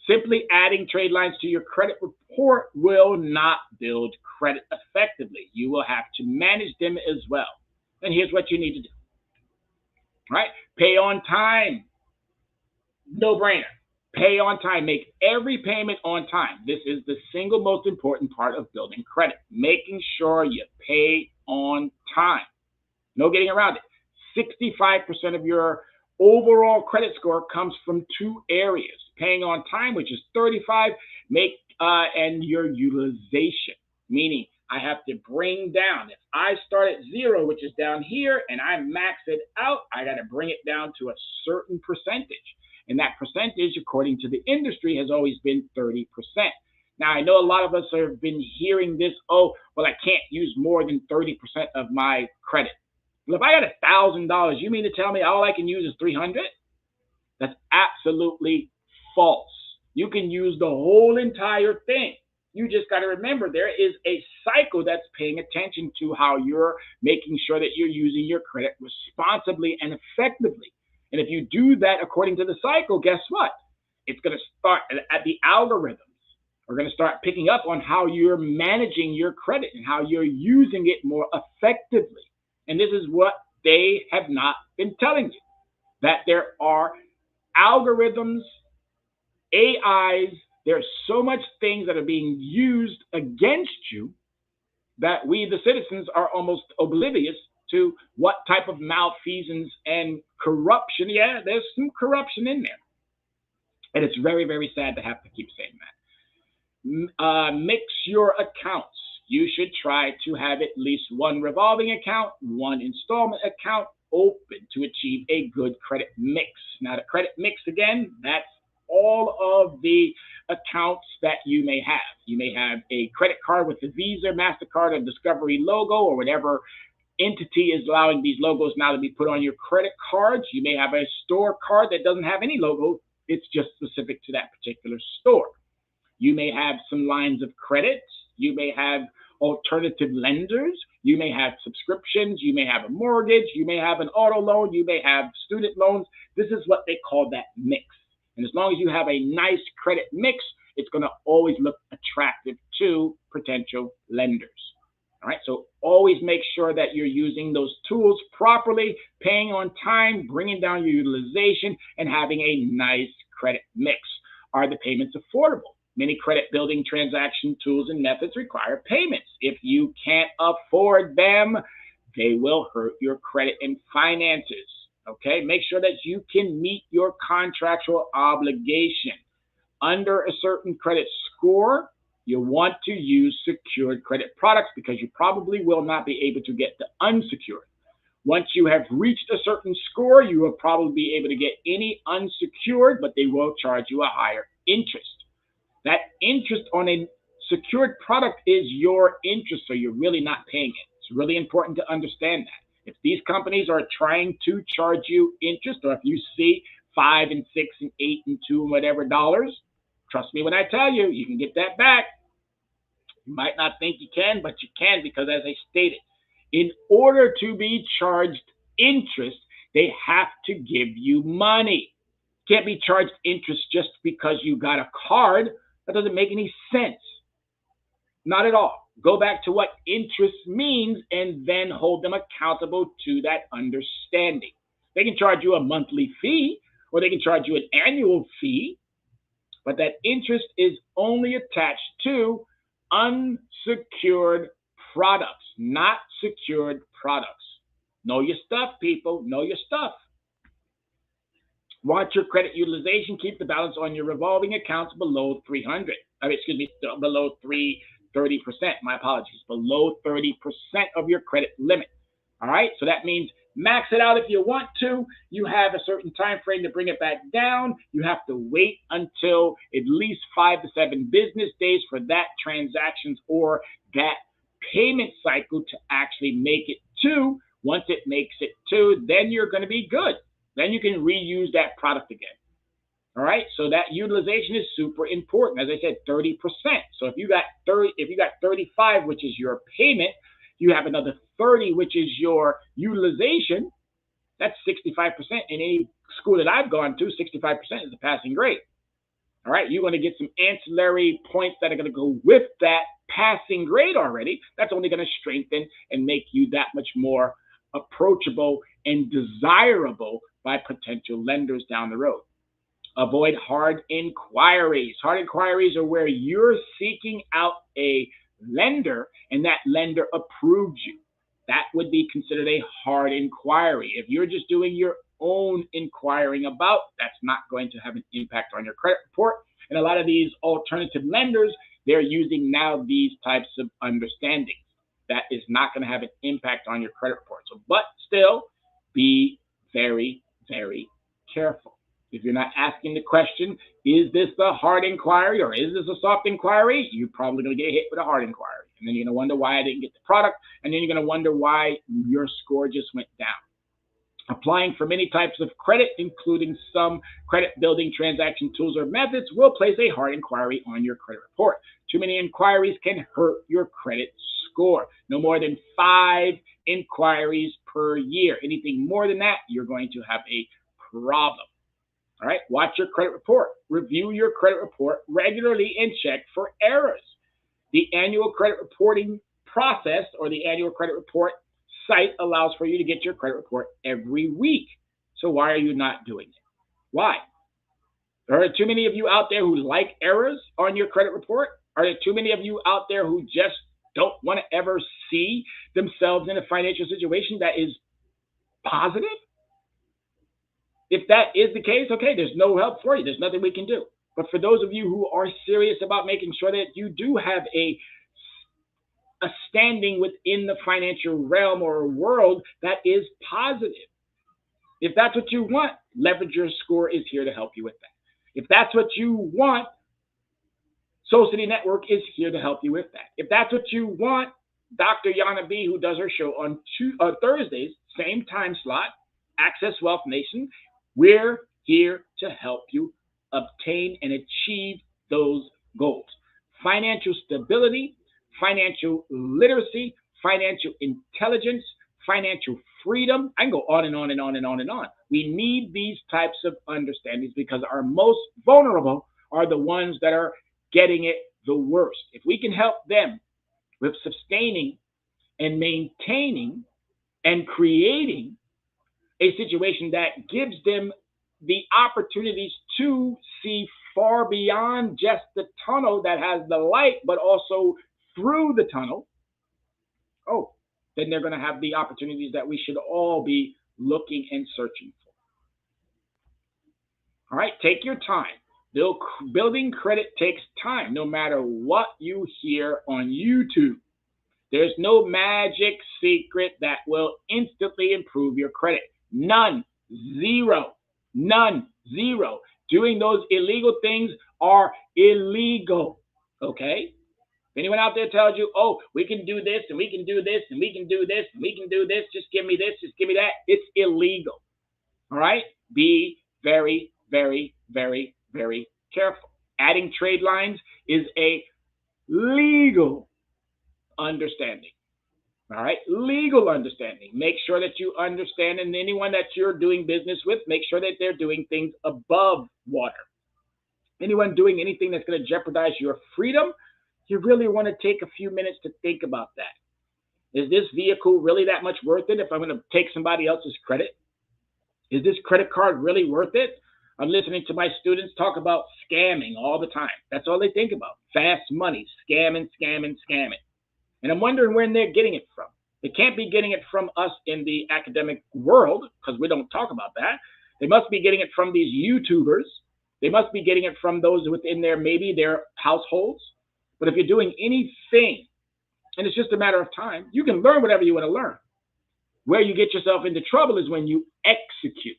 Simply adding trade lines to your credit report will not build credit effectively. You will have to manage them as well. And here's what you need to do. All right, pay on time. No brainer. Pay on time. Make every payment on time. This is the single most important part of building credit. Making sure you pay on time. No getting around it. 65% of your overall credit score comes from two areas. Paying on time, which is 35, and your utilization. Meaning, I have to bring down. If I start at 0, which is down here, and I max it out, I got to bring it down to a certain percentage. And that percentage, according to the industry, has always been 30%. Now, I know a lot of us have been hearing this, oh, well, I can't use more than 30% of my credit. Well, if I got $1,000, you mean to tell me all I can use is $300? That's absolutely false. You can use the whole entire thing. You just got to remember there is a cycle that's paying attention to how you're making sure that you're using your credit responsibly and effectively. And if you do that according to the cycle, guess what? It's going to start at the algorithms. We're going to start picking up on how you're managing your credit and how you're using it more effectively. And this is what they have not been telling you, that there are algorithms, AIs, there's so much things that are being used against you that we, the citizens, are almost oblivious to what type of malfeasance and corruption. Yeah, there's some corruption in there. And it's very, very sad to have to keep saying that. Mix your accounts. You should try to have at least one revolving account, one installment account open to achieve a good credit mix. Now, the credit mix, again, that's all of the accounts that you may have. You may have a credit card with the Visa, MasterCard, or Discovery logo, or whatever entity is allowing these logos now to be put on your credit cards. You may have a store card that doesn't have any logo. It's just specific to that particular store. You may have some lines of credit. You may have alternative lenders. You may have subscriptions. You may have a mortgage. You may have an auto loan. You may have student loans. This is what they call that mix. And as long as you have a nice credit mix, it's going to always look attractive to potential lenders. All right, so always make sure that you're using those tools properly, paying on time, bringing down your utilization, and having a nice credit mix. Are the payments affordable? Many credit building transaction tools and methods require payments. If you can't afford them, they will hurt your credit and finances. Okay, make sure that you can meet your contractual obligation. Under a certain credit score, you want to use secured credit products because you probably will not be able to get the unsecured. Once you have reached a certain score, you will probably be able to get any unsecured, but they will charge you a higher interest. That interest on a secured product is your interest, so you're really not paying it. It's really important to understand that. If these companies are trying to charge you interest, or if you see 5 and 6 and 8 and 2 and whatever dollars, trust me when I tell you, you can get that back. You might not think you can, but you can, because as I stated, in order to be charged interest, they have to give you money. You can't be charged interest just because you got a card. That doesn't make any sense. Not at all. Go back to what interest means and then hold them accountable to that understanding. They can charge you a monthly fee, or they can charge you an annual fee, but that interest is only attached to unsecured products, not secured products. Know your stuff, people. Know your stuff. Watch your credit utilization. Keep the balance on your revolving accounts below 300. Below 30%. My apologies. Below 30% of your credit limit. All right. So that means max it out if you want to. You have a certain time frame to bring it back down. You have to wait until at least 5 to 7 business days for that transactions or that payment cycle to actually make it to. Once it makes it to, then you're going to be good. Then you can reuse that product again. All right. So that utilization is super important. As I said, 30%. So if you got 35, which is your payment, you have another 30, which is your utilization. That's 65%. In any school that I've gone to, 65% is the passing grade. All right. You're going to get some ancillary points that are going to go with that passing grade already. That's only going to strengthen and make you that much more approachable and desirable by potential lenders down the road. Avoid hard inquiries. Hard inquiries are where you're seeking out a lender and that lender approves you. That would be considered a hard inquiry. If you're just doing your own inquiring about, that's not going to have an impact on your credit report. And a lot of these alternative lenders, they're using now these types of understandings. That is not going to have an impact on your credit report. So, but still, be very, very careful. If you're not asking the question, is this a hard inquiry or is this a soft inquiry? You're probably going to get hit with a hard inquiry. And then you're going to wonder why I didn't get the product. And then you're going to wonder why your score just went down. Applying for many types of credit, including some credit building transaction tools or methods, will place a hard inquiry on your credit report. Too many inquiries can hurt your credit score. No more than 5 inquiries per year. Anything more than that, you're going to have a problem. All right, watch your credit report. Review your credit report regularly and check for errors. The annual credit reporting process or the annual credit report site allows for you to get your credit report every week. So why are you not doing it? Why? There are too many of you out there who like errors on your credit report? Are there too many of you out there who just don't want to ever see themselves in a financial situation that is positive? If that is the case, okay, there's no help for you. There's nothing we can do. But for those of you who are serious about making sure that you do have a standing within the financial realm or world that is positive, if that's what you want, Leverage Your Score is here to help you with that. If that's what you want, Soul City Network is here to help you with that. If that's what you want, Dr. Yana B, who does her show on Thursdays, same time slot, Access Wealth Nation. We're here to help you obtain and achieve those goals. Financial stability, financial literacy, financial intelligence, financial freedom. I can go on and on and on and on and on. We need these types of understandings because our most vulnerable are the ones that are getting it the worst. If we can help them with sustaining and maintaining and creating a situation that gives them the opportunities to see far beyond just the tunnel that has the light, but also through the tunnel, then they're going to have the opportunities that we should all be looking and searching for. All right, take your time. Building credit takes time, no matter what you hear on YouTube. There's no magic secret that will instantly improve your credit. None. Zero. None. Zero. Doing those illegal things are illegal. Okay? If anyone out there tells you, oh, we can do this and we can do this and we can do this and we can do this, just give me this, just give me that, it's illegal. All right? Be very, very, very, very careful. Adding trade lines is a legal understanding. All right, legal understanding. Make sure that you understand, and anyone that you're doing business with, make sure that they're doing things above water. Anyone doing anything that's going to jeopardize your freedom, you really want to take a few minutes to think about that. Is this vehicle really that much worth it if I'm going to take somebody else's credit? Is this credit card really worth it? I'm listening to my students talk about scamming all the time. That's all they think about. Fast money, scamming, scamming, scamming. And I'm wondering where they're getting it from. They can't be getting it from us in the academic world because we don't talk about that. They must be getting it from these YouTubers. They must be getting it from those within maybe their households. But if you're doing anything, and it's just a matter of time, you can learn whatever you want to learn. Where you get yourself into trouble is when you execute.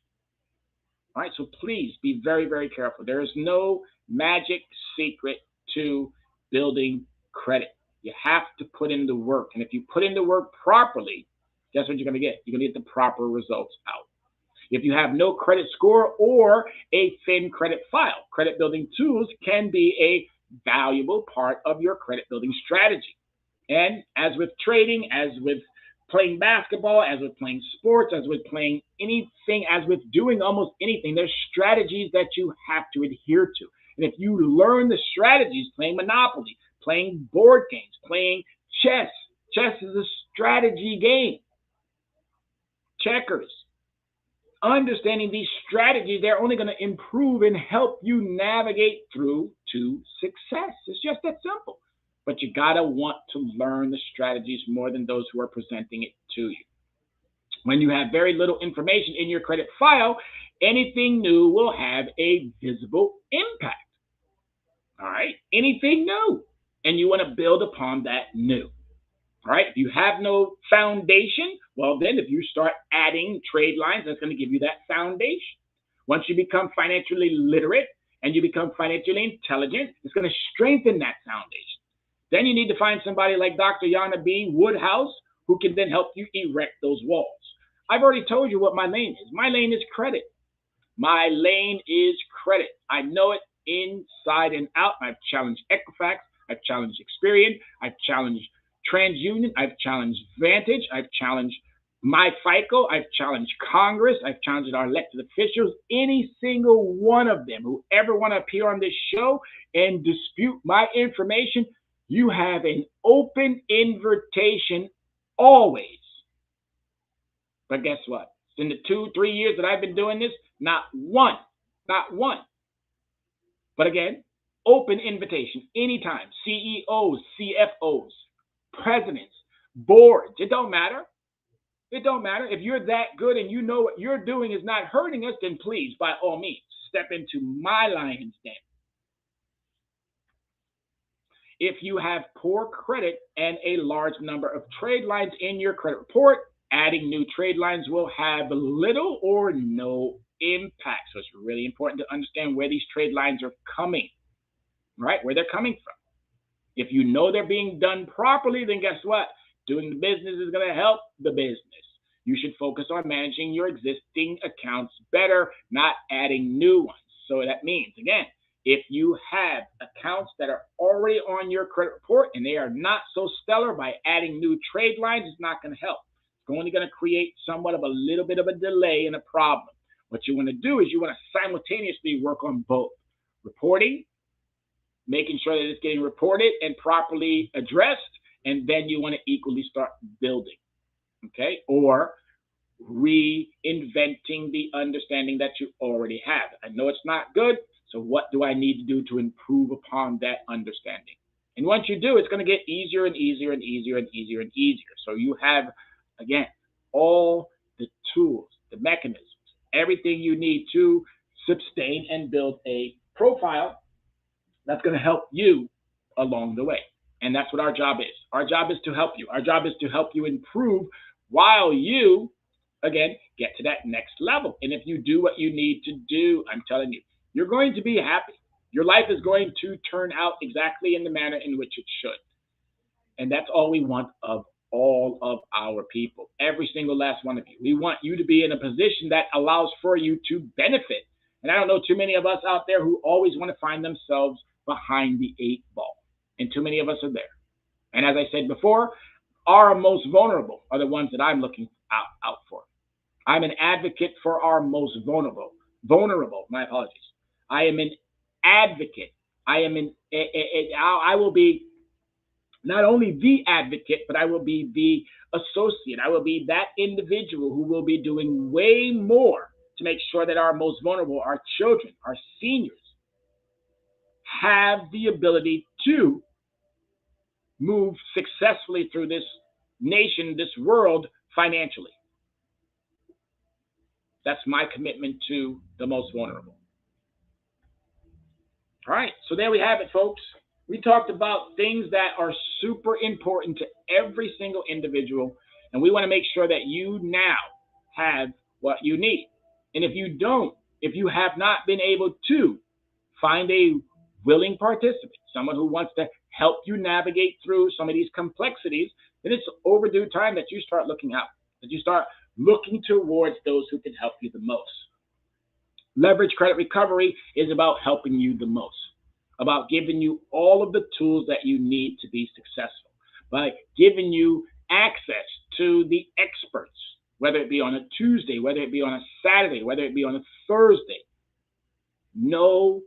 All right, so please be very, very careful. There is no magic secret to building credit. You have to put in the work. And if you put in the work properly, guess what you're going to get? You're going to get the proper results out. If you have no credit score or a thin credit file, credit building tools can be a valuable part of your credit building strategy. And as with trading, as with playing basketball, as with playing sports, as with playing anything, as with doing almost anything, there's strategies that you have to adhere to. And if you learn the strategies, playing Monopoly, playing board games, playing chess. Chess is a strategy game. Checkers. Understanding these strategies, they're only going to improve and help you navigate through to success. It's just that simple. But you got to want to learn the strategies more than those who are presenting it to you. When you have very little information in your credit file, anything new will have a visible impact. All right? Anything new. And you want to build upon that new. All right? If you have no foundation, well, then if you start adding trade lines, that's going to give you that foundation. Once you become financially literate and you become financially intelligent, it's going to strengthen that foundation. Then you need to find somebody like Dr. Yana B. Woodhouse who can then help you erect those walls. I've already told you what my lane is. My lane is credit. My lane is credit. I know it inside and out. I've challenged Equifax. I've challenged Experian. I've challenged TransUnion. I've challenged Vantage. I've challenged MyFICO. I've challenged Congress. I've challenged our elected officials. Any single one of them who ever want to appear on this show and dispute my information, you have an open invitation always. But guess what? In the 2-3 years that I've been doing this, not one. But again, open invitation anytime. CEOs, CFOs, presidents, boards. It don't matter. It don't matter. If you're that good and you know what you're doing is not hurting us, then please, by all means, step into my lion's den. If you have poor credit and a large number of trade lines in your credit report, adding new trade lines will have little or no impact. So it's really important to understand where these trade lines are coming, right? Where they're coming from. If you know they're being done properly, then guess what? Doing the business is going to help the business. You should focus on managing your existing accounts better, not adding new ones. So that means, again, if you have accounts that are already on your credit report and they are not so stellar, by adding new trade lines is not going to help. It's only going to create somewhat of a little bit of a delay and a problem. What you want to do is you want to simultaneously work on both reporting, making sure that it's getting reported and properly addressed, and then you want to equally start building, okay? Or reinventing the understanding that you already have. I know it's not good, so what do I need to do to improve upon that understanding? And once you do, it's going to get easier and easier and easier and easier and easier. So you have, again, all the tools, the mechanisms, everything you need to sustain and build a profile that's going to help you along the way. And that's what our job is. Our job is to help you. Our job is to help you improve while you, again, get to that next level. And if you do what you need to do, I'm telling you, you're going to be happy. Your life is going to turn out exactly in the manner in which it should. And that's all we want of all of our people, every single last one of you. We want you to be in a position that allows for you to benefit. And I don't know too many of us out there who always want to find themselves behind the 8 ball. And too many of us are there. And as I said before, our most vulnerable are the ones that I'm looking out for. I'm an advocate for our most vulnerable, my apologies. I am an advocate. I will be not only the advocate, but I will be the associate. I will be that individual who will be doing way more to make sure that our most vulnerable, our children, our seniors, have the ability to move successfully through this nation, this world, financially. That's my commitment to the most vulnerable. All right, so there we have it, folks. We talked about things that are super important to every single individual, and we want to make sure that you now have what you need. And if you don't, if you have not been able to find a willing participant, someone who wants to help you navigate through some of these complexities, then it's overdue time that you start looking out, that you start looking towards those who can help you the most. Leverage Credit Recovery is about helping you the most, about giving you all of the tools that you need to be successful, by giving you access to the experts, whether it be on a Tuesday, whether it be on a Saturday, whether it be on a Thursday. Know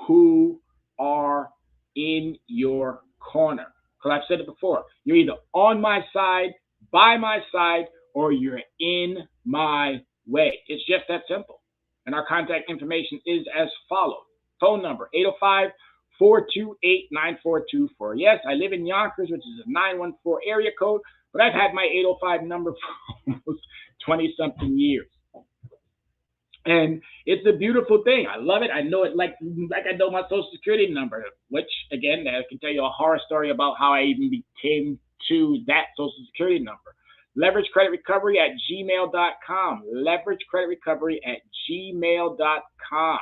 who are in your corner. Because I've said it before, you're either on my side, by my side, or you're in my way. It's just that simple. And our contact information is as follows. Phone number, 805-428-9424. Yes, I live in Yonkers, which is a 914 area code, but I've had my 805 number for almost 20-something years. And it's a beautiful thing. I love it. I know it like I know my Social Security number, which, again, I can tell you a horror story about how I even became to that Social Security number. Leverage Credit Recovery at gmail.com. Leverage Credit Recovery at gmail.com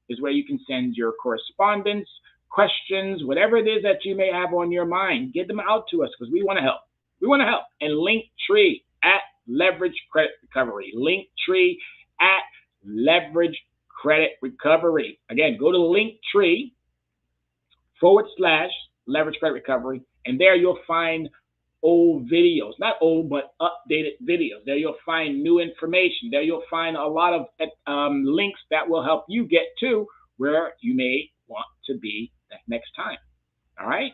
is where you can send your correspondence, questions, whatever it is that you may have on your mind. Get them out to us because we want to help. We want to help. And Linktree at Leverage Credit Recovery. Linktree at Leverage Credit Recovery. Again, go to Linktree /Leverage Credit Recovery, and there you'll find old videos, not old, but updated videos. There you'll find new information. There you'll find a lot of links that will help you get to where you may want to be next time. All right?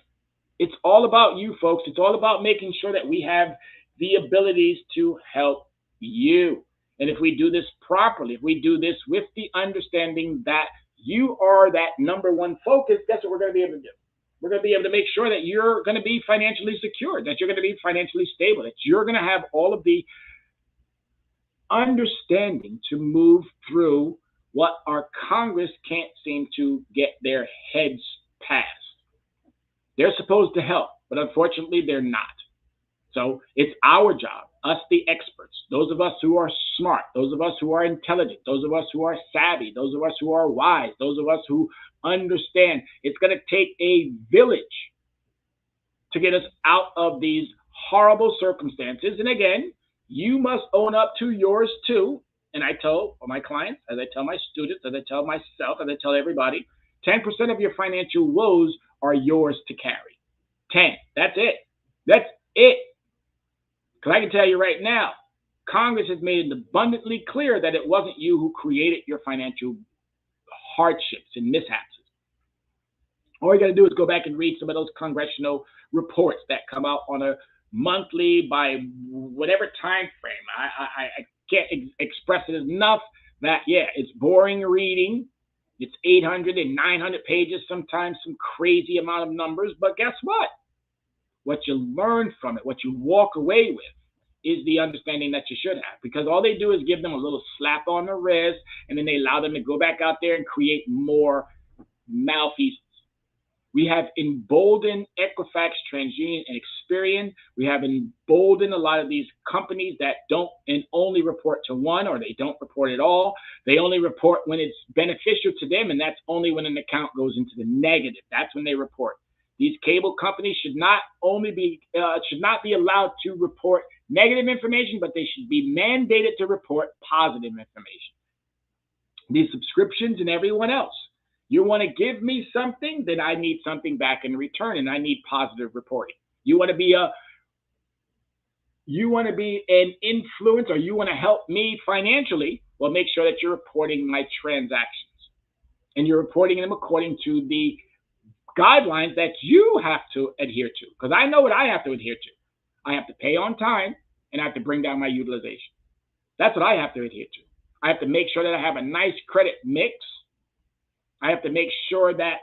It's all about you, folks. It's all about making sure that we have the abilities to help you. And if we do this properly, if we do this with the understanding that you are that number one focus, guess what we're going to be able to do? We're going to be able to make sure that you're going to be financially secure, that you're going to be financially stable, that you're going to have all of the understanding to move through what our Congress can't seem to get their heads past. They're supposed to help, but unfortunately they're not. So it's our job, us the experts, those of us who are smart, those of us who are intelligent, those of us who are savvy, those of us who are wise, those of us who understand. It's going to take a village to get us out of these horrible circumstances. And again, you must own up to yours too. And I tell my clients, as I tell my students, as I tell myself, as I tell everybody, 10% of your financial woes are yours to carry. 10. That's it. That's it. Because I can tell you right now, Congress has made it abundantly clear that it wasn't you who created your financial hardships and mishaps. All you got to do is go back and read some of those congressional reports that come out on a monthly by whatever time frame. I can't express it enough that, yeah, it's boring reading. It's 800 and 900 pages, sometimes some crazy amount of numbers. But guess what? What you learn from it, what you walk away with, is the understanding that you should have. Because all they do is give them a little slap on the wrist, and then they allow them to go back out there and create more malfeasance. We have emboldened Equifax, TransUnion, and Experian. We have emboldened a lot of these companies that don't and only report to one, or they don't report at all. They only report when it's beneficial to them, and that's only when an account goes into the negative. That's when they report. These cable companies should not be allowed to report negative information, but they should be mandated to report positive information. These subscriptions and everyone else. You want to give me something, then I need something back in return, and I need positive reporting. You want to be an influence, or you want to help me financially, well, make sure that you're reporting my transactions, and you're reporting them according to the guidelines that you have to adhere to. Because I know what I have to adhere to. I have to pay on time, and I have to bring down my utilization. That's what I have to adhere to. I have to make sure that I have a nice credit mix. I have to make sure that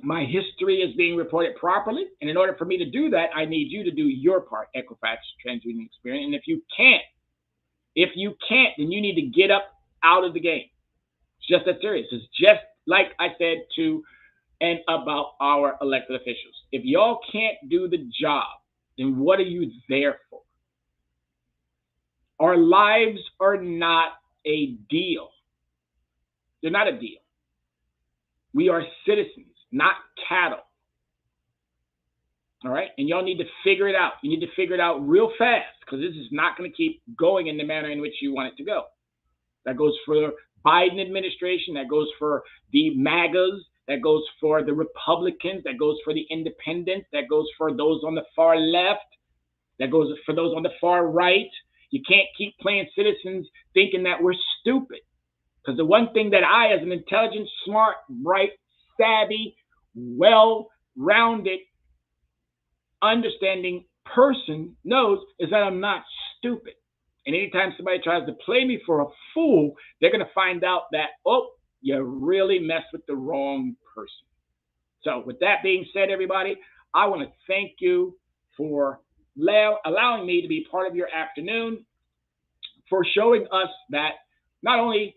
my history is being reported properly. And in order for me to do that, I need you to do your part, Equifax, TransUnion, Experian. And if you can't, then you need to get up out of the game. It's just that serious. It's just like I said to and about our elected officials. If y'all can't do the job, then what are you there for? Our lives are not a deal. They're not a deal. We are citizens, not cattle. All right? And y'all need to figure it out. You need to figure it out real fast, because this is not going to keep going in the manner in which you want it to go. That goes for the Biden administration. That goes for the MAGAs. That goes for the Republicans. That goes for the independents. That goes for those on the far left. That goes for those on the far right. You can't keep playing citizens thinking that we're stupid. Because the one thing that I, as an intelligent, smart, bright, savvy, well-rounded, understanding person knows is that I'm not stupid. And anytime somebody tries to play me for a fool, they're going to find out that, oh, you really messed with the wrong person. So with that being said, everybody, I want to thank you for allowing me to be part of your afternoon, for showing us that not only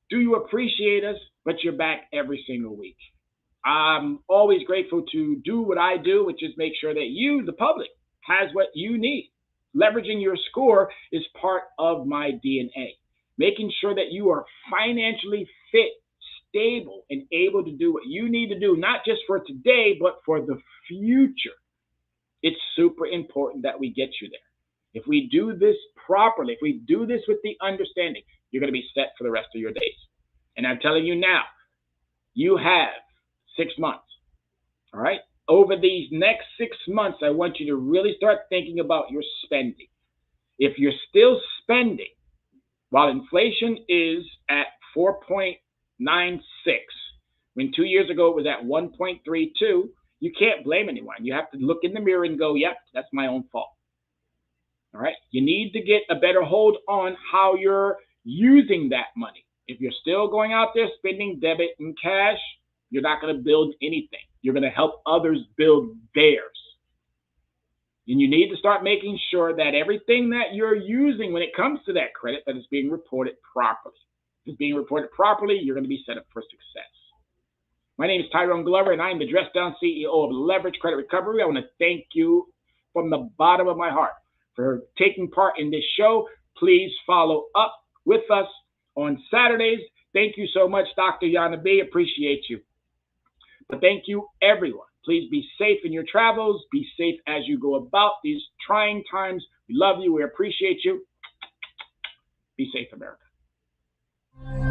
do you appreciate us, but you're back every single week. I'm always grateful to do what I do, which is make sure that you, the public, has what you need. Leveraging your score is part of my DNA. Making sure that you are financially fit, stable, and able to do what you need to do, not just for today, but for the future. It's super important that we get you there. If we do this properly, if we do this with the understanding, you're going to be set for the rest of your days. And I'm telling you now, you have 6 months. All right? Over these next 6 months, I want you to really start thinking about your spending. If you're still spending, while inflation is at 4.96, when 2 years ago it was at 1.32, you can't blame anyone. You have to look in the mirror and go, yep, that's my own fault. All right? You need to get a better hold on how you're using that money. If you're still going out there spending debit and cash, you're not going to build anything. You're going to help others build theirs. And you need to start making sure that everything that you're using when it comes to that credit, that is being reported properly. If it's being reported properly, you're going to be set up for success. My name is Tyrone Glover, and I am the Dress Down CEO of Leverage Credit Recovery. I want to thank you from the bottom of my heart for taking part in this show. Please follow up with us on Saturdays. Thank you so much, Dr. Yana B. Appreciate you. But thank you, everyone. Please be safe in your travels. Be safe as you go about these trying times. We love you. We appreciate you. Be safe, America.